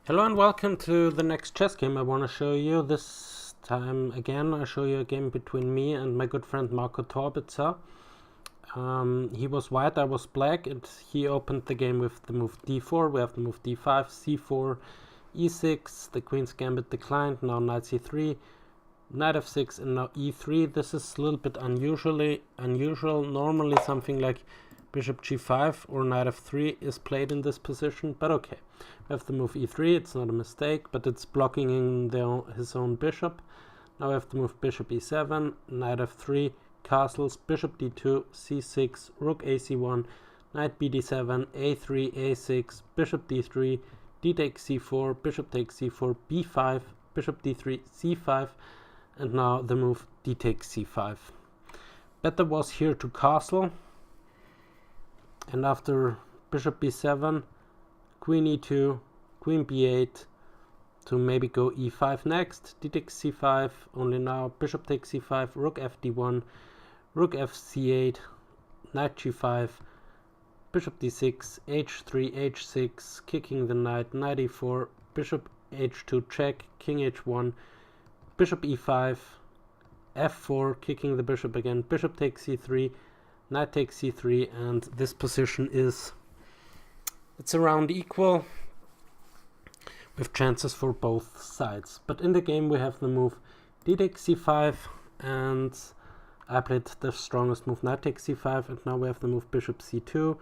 Hello and welcome to the next chess game I want to show you. This time again I show you a game between me and my good friend Marko Torbica. He was white, I was black, and he opened the game with the move d4. We have the move d5, c4, e6, the queen's gambit declined, now knight c3, knight f6, and now e3. This is a little bit unusual. Normally something like bishop g5 or knight f3 is played in this position, but okay. We have the move e3, it's not a mistake, but it's blocking in his own bishop. Now we have to move bishop e7, knight f3, castles, bishop d2, c6, rook ac1, knight bd7, a3, a6, bishop d3, d takes c4, bishop takes c4, b5, bishop d3, c5, and now the move d takes c5. Better was here to castle, and after bishop b7, queen e2, queen b8, to maybe go e5 next, d takes c5, only now bishop takes c5, rook fd1, rook fc8, knight g5, bishop d6, h3, h6, kicking the knight, knight e4, bishop h2 check, king h1, bishop e5, f4, kicking the bishop again, bishop takes c3, knight takes c3, and this position it's around equal with chances for both sides. But in the game we have the move d takes c5, and I played the strongest move knight takes c5, and now we have the move bishop c2,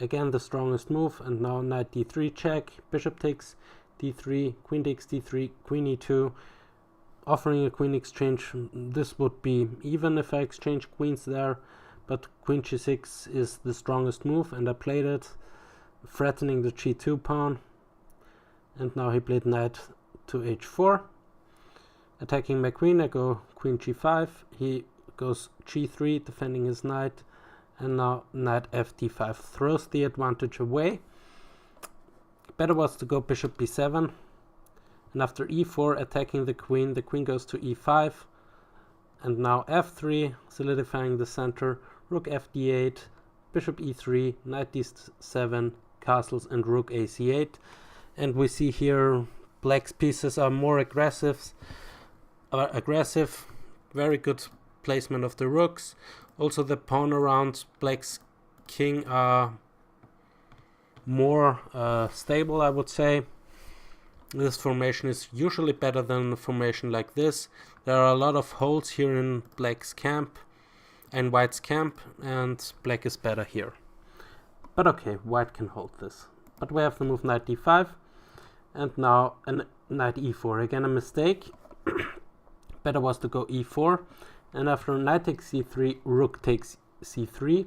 again the strongest move, and now knight d3 check, bishop takes d3, queen takes d3, queen e2, offering a queen exchange. This would be even if I exchange queens there, but queen g6 is the strongest move, and I played it, threatening the g2 pawn. And now he played knight to h4, attacking my queen. I go queen g5, he goes g3, defending his knight, and now knight fd5 throws the advantage away. Better was to go bishop b7, and after e4, attacking the queen goes to e5, and now f3, solidifying the center, rook fd8, bishop e3, knight d7, castles, and rook ac8. And we see here black's pieces are more aggressive, very good placement of the rooks. Also the pawn around black's king are more stable, I would say. This formation is usually better than a formation like this. There are a lot of holes here in black's camp and white's camp, and black is better here. But okay, white can hold this. But we have the move knight d5, and now knight e4. Again a mistake. Better was to go e4, and after knight takes c3, rook takes c3.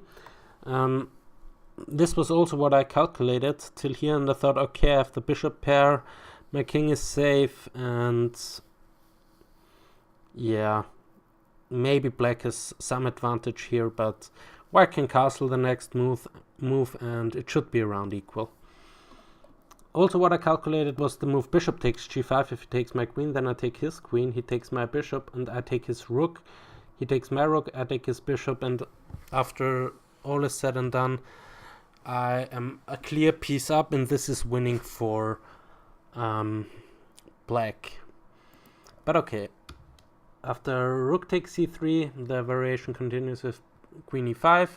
This was also what I calculated till here, and I thought, okay, I have the bishop pair, my king is safe, and yeah, maybe black has some advantage here, but white can castle the next move, and it should be around equal. Also what I calculated was the move bishop takes g5. If he takes my queen, then I take his queen, he takes my bishop, and I take his rook. He takes my rook, I take his bishop, and after all is said and done, I am a clear piece up, and this is winning for black. But okay, after rook takes c3, the variation continues with queen e5,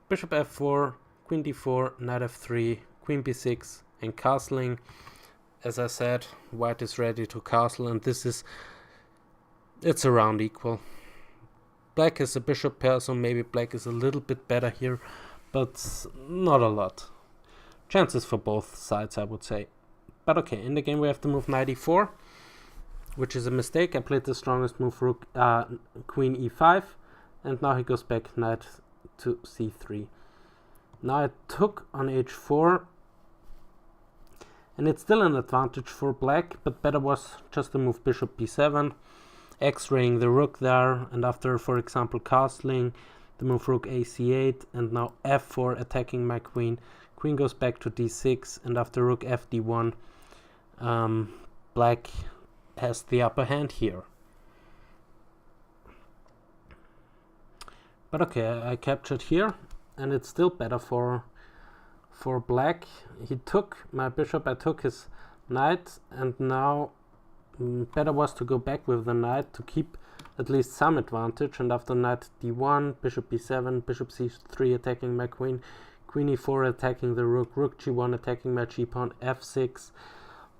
bishop f4, queen d4, knight f3, queen b6, and castling. As I said, white is ready to castle, and it's around equal. Black is a bishop pair, so maybe black is a little bit better here, but not a lot. Chances for both sides, I would say. But okay, in the game we have to move knight e4, which is a mistake. I played the strongest move, queen e5, and now he goes back knight to c3. Now I took on h4, and it's still an advantage for black, but better was just to move bishop b7, x-raying the rook there, and after, for example, castling, the move rook ac8, and now f4, attacking my queen. Queen goes back to d6, and after rook fd1, black has the upper hand here. But okay, I captured here, and it's still better for for black. He took my bishop, I took his knight, and now better was to go back with the knight to keep at least some advantage. And after knight d1, bishop b7, bishop c3 attacking my queen, queen e4 attacking the rook, rook g1 attacking my g-pawn, f6.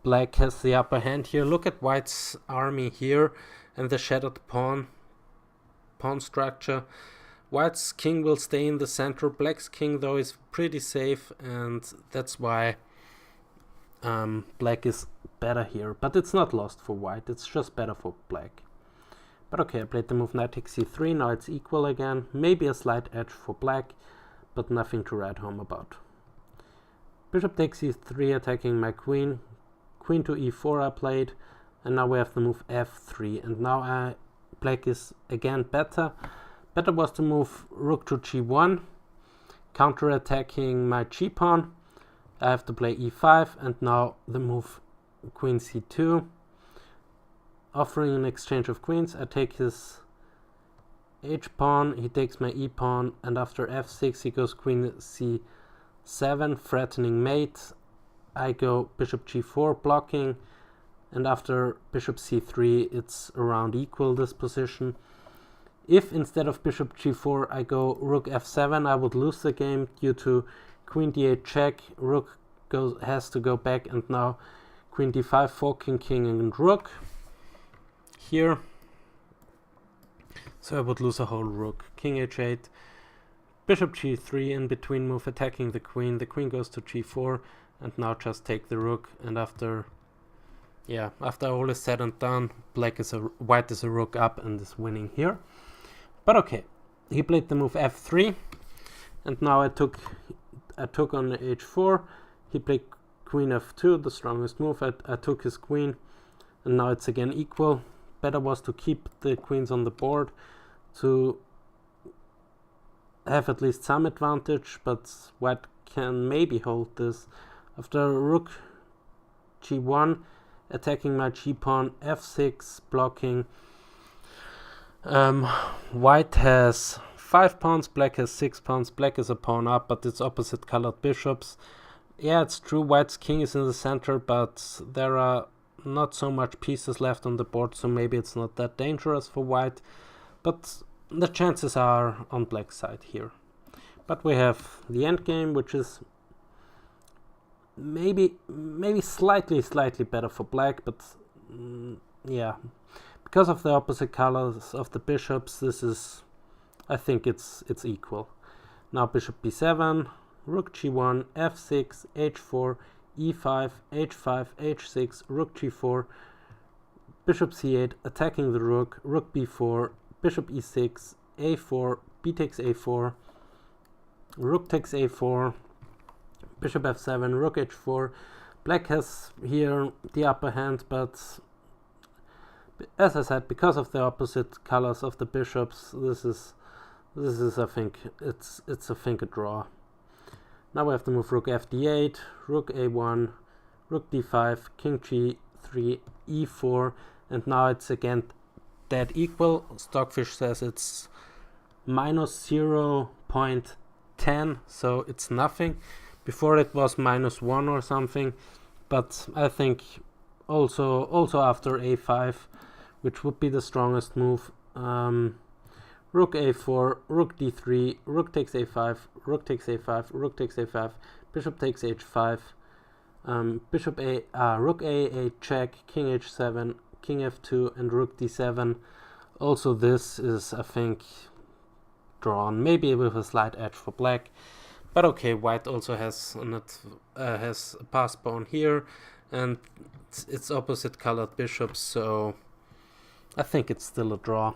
Black has the upper hand here. Look at white's army here and the shattered pawn structure. White's king will stay in the center. Black's king though is pretty safe, and that's why black is better here. But it's not lost for white, it's just better for black. But okay, I played the move knight takes c3, now it's equal again. Maybe a slight edge for black, but nothing to write home about. Bishop takes e3 attacking my queen. Queen to e4 I played, and now we have the move f3, and now black is again better. Better was to move rook to g1, counter-attacking my g-pawn. I have to play e5, and now the move queen c2. Offering an exchange of queens, I take his h-pawn, he takes my e-pawn, and after f6 he goes queen c7, threatening mate. I go bishop g4 blocking, and after bishop c3 it's around equal, this position. If instead of bishop g4 I go rook f7, I would lose the game due to queen d8 check, rook has to go back, and now queen d5 forking king and rook here. So I would lose a whole rook. King h8, bishop g3 in between move attacking the queen goes to g4, and now just take the rook, and after all is said and done, white is a rook up and is winning here. But okay, he played the move f3, and now I took on h4. He played queen f2, the strongest move. I took his queen, and now it's again equal. Better was to keep the queens on the board to have at least some advantage, but white can maybe hold this. After rook g1, attacking my g-pawn, f6, blocking. White has 5 pawns, black has 6 pawns. Black is a pawn up, but it's opposite colored bishops. Yeah, it's true, white's king is in the center, but there are not so much pieces left on the board, so maybe it's not that dangerous for white. But the chances are on black's side here. But we have the endgame, which is maybe slightly better for black, but yeah, because of the opposite colors of the bishops, I think it's equal. Now bishop b7, rook g1, f6, h4, e5, h5, h6, rook g4, bishop c8 attacking the rook, rook b4, bishop e6, a4, b takes a4, rook takes a4, bishop f7, rook h4. Black has here the upper hand, but as I said, because of the opposite colors of the bishops, this is I think it's a draw. Now we have to move rook fd8, rook a1, rook d5, king g3, e4, and now it's again dead equal. Stockfish says it's minus 0.10, so it's nothing. Before it was -1 or something, but I think also after a5, which would be the strongest move, rook a4, rook d3, rook takes a5, rook takes a5, rook takes a5, bishop takes h5, rook a8 check, king h7, king f2, and rook d7. Also this is, I think, drawn, maybe with a slight edge for black. But okay, white also has a pass pawn here, and it's opposite colored bishops, so I think it's still a draw.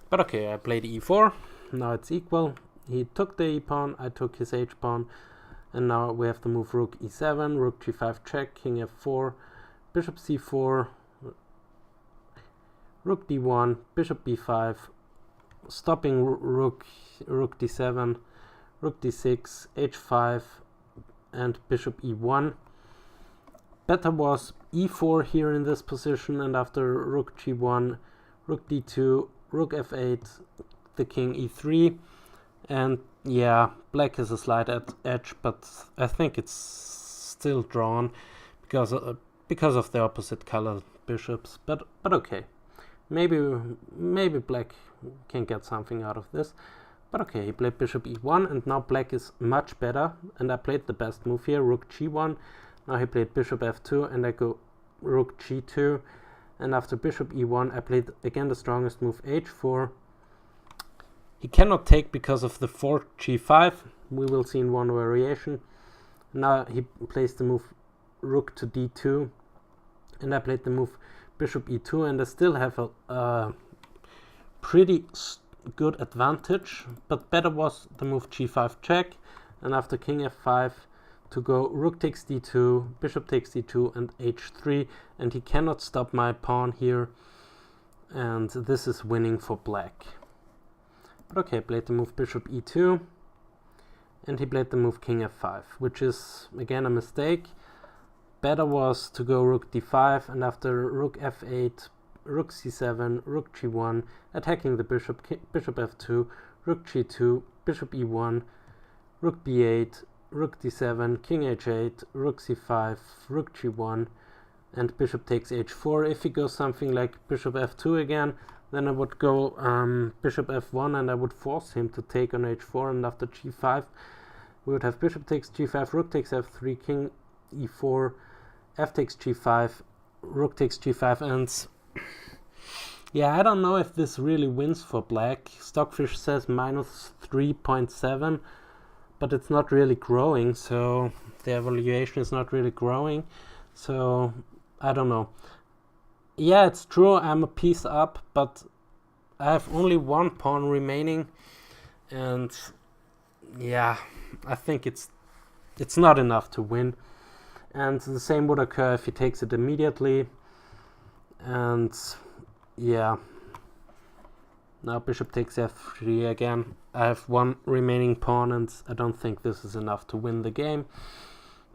But okay, I played e4, now it's equal. He took the e-pawn, I took his h-pawn, and now we have to move rook e7, rook g5 check, king f4, bishop c4, rook d1, bishop b5, stopping rook d7, rook d6, h5, and bishop e1. Better was e4 here in this position, and after rook g1, rook d2, rook f8, the king e3, and Yeah, black has a slight edge, but I think it's still drawn because of the opposite color bishops. But okay, maybe black can get something out of this. But okay, he played bishop e1, and now black is much better, and I played the best move here, rook g1. Now he played bishop f2, and I go rook g2, and after bishop e1 I played again the strongest move, h4. He cannot take because of the fork g5, we will see in one variation. Now he plays the move rook to d2, and I played the move bishop e2, and I still have a pretty good advantage, but better was the move g5 check, and after king f5 to go rook takes d2, bishop takes d2, and h3, and he cannot stop my pawn here, and this is winning for black. But okay, played the move bishop e2, and he played the move king f5, which is again a mistake. Better was to go rook d5, and after rook f8, rook c7, rook g1, attacking the bishop, bishop f2, rook g2, bishop e1, rook b8, rook d7, king h8, rook c5, rook g1, and bishop takes h4. If he goes something like bishop f2 again, then I would go bishop f1, and I would force him to take on h4, and after g5 we would have bishop takes g5, rook takes f3, king e4, f takes g5, rook takes g5, and yeah, I don't know if this really wins for black. Stockfish says minus 3.7, but it's not really growing, so the evaluation is not really growing, so I don't know. Yeah, it's true, I'm a piece up, but I have only one pawn remaining, and yeah, I think it's not enough to win. And the same would occur if he takes it immediately, and yeah, now bishop takes f3 again. I have one remaining pawn, and I don't think this is enough to win the game,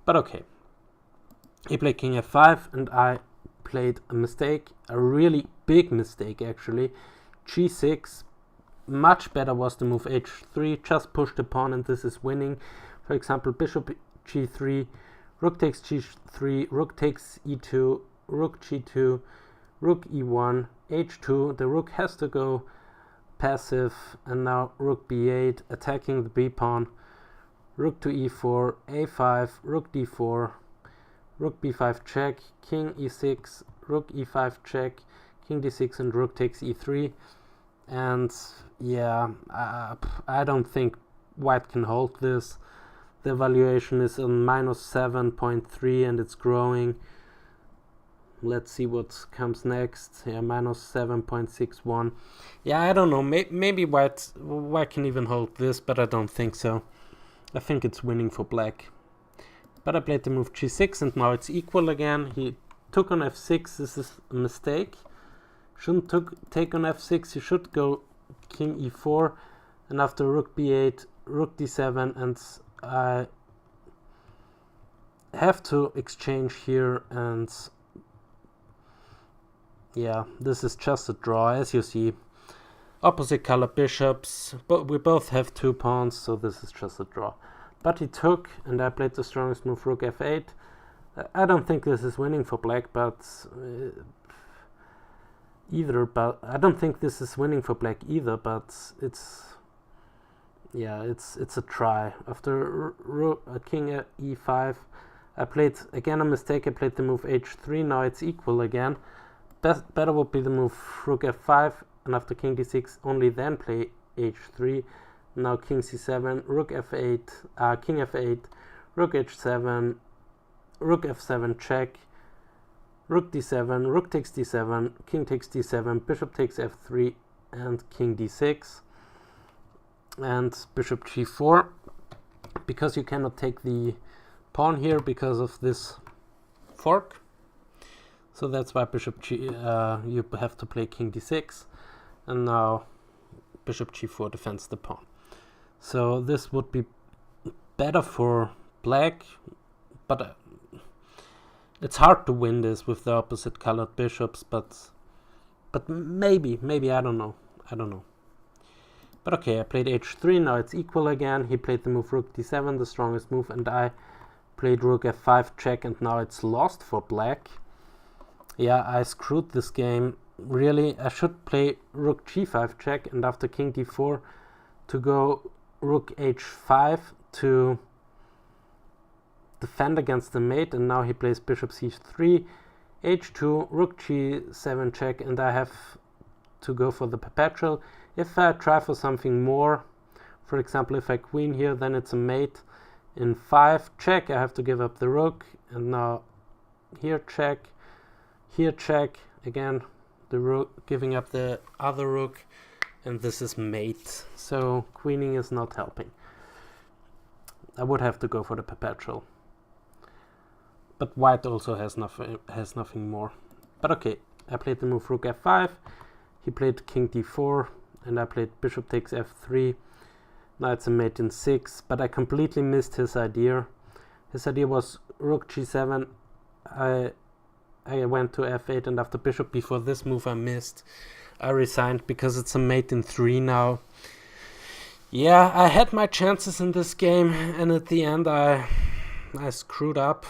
but okay. He played king f5, and I played a mistake, a really big mistake actually. g6, much better was the move h3, just push the pawn, and this is winning. For example, bishop g3, rook takes g3, rook takes e2, rook g2, rook e1, h2, the rook has to go passive, and now rook b8, attacking the b pawn, rook to e4, a5, rook d4, rook b5 check, king e6, rook e5 check, king d6, and rook takes e3. And yeah, I don't think white can hold this. The evaluation is on minus 7.3, and it's growing. Let's see what comes next. Yeah, minus 7.61. Yeah, I don't know. Maybe white can even hold this, but I don't think so. I think it's winning for black. But I played the move g6, and now it's equal again. He took on f6. This is a mistake. Shouldn't take on f6. You should go king e4, and after rook b8, rook d7, and I have to exchange here, and yeah, this is just a draw, as you see. Opposite color bishops, but we both have 2 pawns, so this is just a draw. But he took, and I played the strongest move, rook f8. I don't think this is winning for black, but I don't think this is winning for black either, but it's a try. After king e5, I played again a mistake. I played the move h3. Now it's equal again. Better would be the move rook f5, and after king d6, only then play h3. Now king c7, rook f8, king f8, rook h7, rook f7 check, rook d7, rook takes d7, king takes d7, bishop takes f3, and king d6, and bishop g4, because you cannot take the pawn here because of this fork. So that's why bishop you have to play king d6, and now bishop g4 defends the pawn. So this would be better for black, but it's hard to win this with the opposite colored bishops, but maybe I don't know. But okay, I played h3, now it's equal again. He played the move rook d7, the strongest move, and I played rook f5 check, and now it's lost for black. Yeah, I screwed this game. Really, I should play rook g5 check, and after king d4 to go rook h5 to defend against the mate, and now he plays bishop c3, h2, rook g7 check, and I have to go for the perpetual. If I try for something more, for example, if I queen here, then it's a mate in 5 check. I have to give up the rook, and now here check, again the rook, giving up the other rook, and this is mate. So queening is not helping. I would have to go for the perpetual, but white also has nothing more. But okay, I played the move rook f5. He played king d4, and I played bishop takes f3. Now it's a mate in 6, but I completely missed his idea. His idea was rook g7. I went to f8, and after bishop before this move I missed. I resigned because it's a mate in 3 now. Yeah, I had my chances in this game, and at the end I screwed up.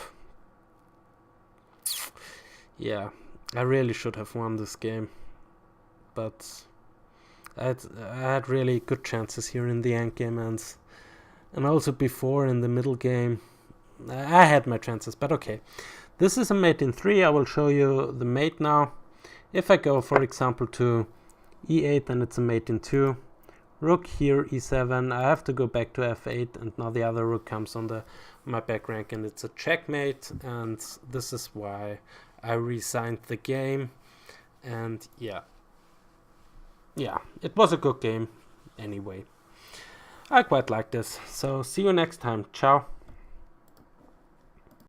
Yeah, I really should have won this game, but I had really good chances here in the end game, and also before in the middle game. I had my chances, but okay. This is a mate in 3. I will show you the mate now. If I go, for example, to e8, then it's a mate in 2. Rook here, e7. I have to go back to f8, and now the other rook comes on my back rank, and it's a checkmate. And this is why I resigned the game. And yeah, it was a good game anyway. I quite like this. So see you next time. Ciao.